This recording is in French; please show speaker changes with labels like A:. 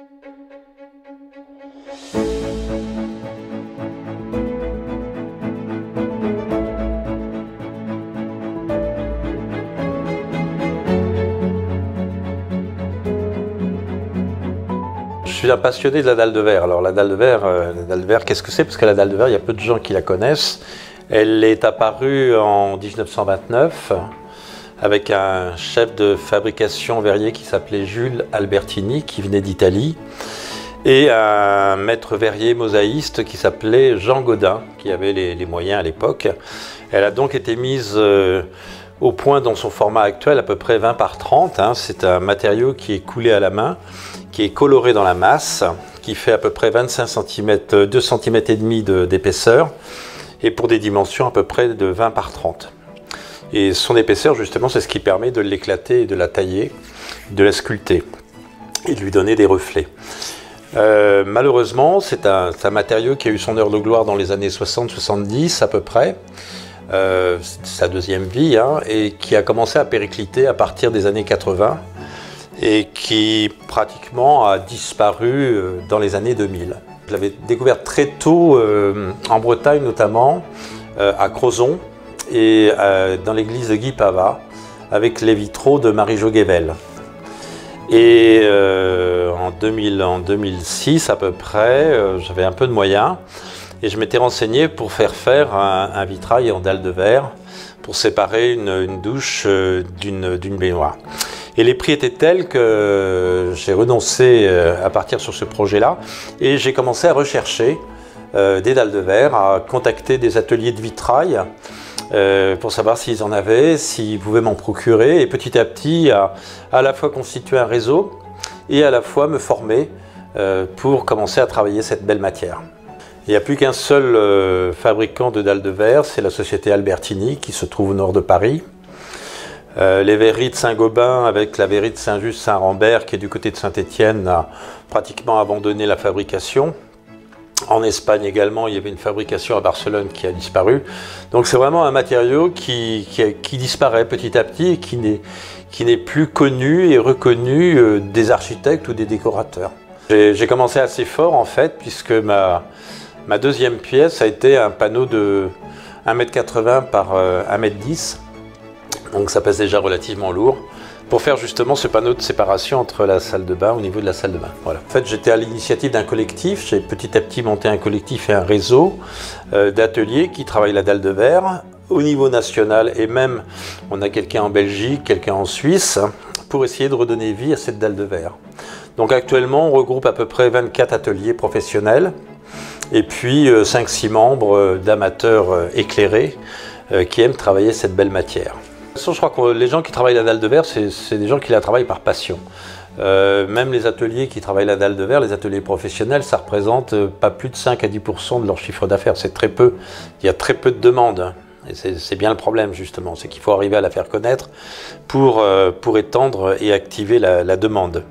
A: Je suis un passionné de la dalle de verre. Alors la dalle de verre, qu'est-ce que c'est? Parce que la dalle de verre, il y a peu de gens qui la connaissent. Elle est apparue en 1929 avec un chef de fabrication verrier qui s'appelait Jules Albertini, qui venait d'Italie, et un maître verrier mosaïste qui s'appelait Jean Godin, qui avait les moyens à l'époque. Elle a donc été mise au point dans son format actuel, à peu près 20 par 30. C'est un matériau qui est coulé à la main, qui est coloré dans la masse, qui fait à peu près 25 cm, 2 cm et demi d'épaisseur, et pour des dimensions à peu près de 20 par 30. Et son épaisseur, justement, c'est ce qui permet de l'éclater et de la tailler, de la sculpter, et de lui donner des reflets. Malheureusement, c'est un matériau qui a eu son heure de gloire dans les années 60-70 à peu près, sa deuxième vie, et qui a commencé à péricliter à partir des années 80, et qui pratiquement a disparu dans les années 2000. Je l'avais découvert très tôt en Bretagne notamment, à Crozon et dans l'église de Guy Pavat, avec les vitraux de Marie-Jo Guével. Et en 2006 à peu près, j'avais un peu de moyens et je m'étais renseigné pour faire un vitrail en dalle de verre pour séparer une douche d'une baignoire. Et les prix étaient tels que j'ai renoncé à partir sur ce projet-là et j'ai commencé à rechercher des dalles de verre, à contacter des ateliers de vitrail pour savoir s'ils en avaient, s'ils pouvaient m'en procurer, et petit à petit à la fois constituer un réseau et à la fois me former pour commencer à travailler cette belle matière. Il n'y a plus qu'un seul fabricant de dalles de verre, c'est la société Albertini qui se trouve au nord de Paris. Les verreries de Saint-Gobain avec la verrerie de Saint-Just-Saint-Rambert qui est du côté de Saint-Étienne a pratiquement abandonné la fabrication. En Espagne également, il y avait une fabrication à Barcelone qui a disparu. Donc c'est vraiment un matériau qui disparaît petit à petit et qui n'est plus connu et reconnu des architectes ou des décorateurs. J'ai commencé assez fort en fait, puisque ma deuxième pièce a été un panneau de 1,80 m par 1,10 m. Donc ça pèse déjà relativement lourd, pour faire justement ce panneau de séparation entre la salle de bain au niveau de la salle de bain. Voilà. En fait, j'étais à l'initiative d'un collectif, j'ai petit à petit monté un collectif et un réseau d'ateliers qui travaillent la dalle de verre au niveau national, et même on a quelqu'un en Belgique, quelqu'un en Suisse, pour essayer de redonner vie à cette dalle de verre. Donc actuellement, on regroupe à peu près 24 ateliers professionnels, et puis 5-6 membres d'amateurs éclairés qui aiment travailler cette belle matière. De toute façon, je crois que les gens qui travaillent la dalle de verre, c'est des gens qui la travaillent par passion. Même les ateliers qui travaillent la dalle de verre, les ateliers professionnels, ça représente pas plus de 5 à 10% de leur chiffre d'affaires. C'est très peu. Il y a très peu de demandes. Et c'est bien le problème, justement. C'est qu'il faut arriver à la faire connaître pour étendre et activer la demande.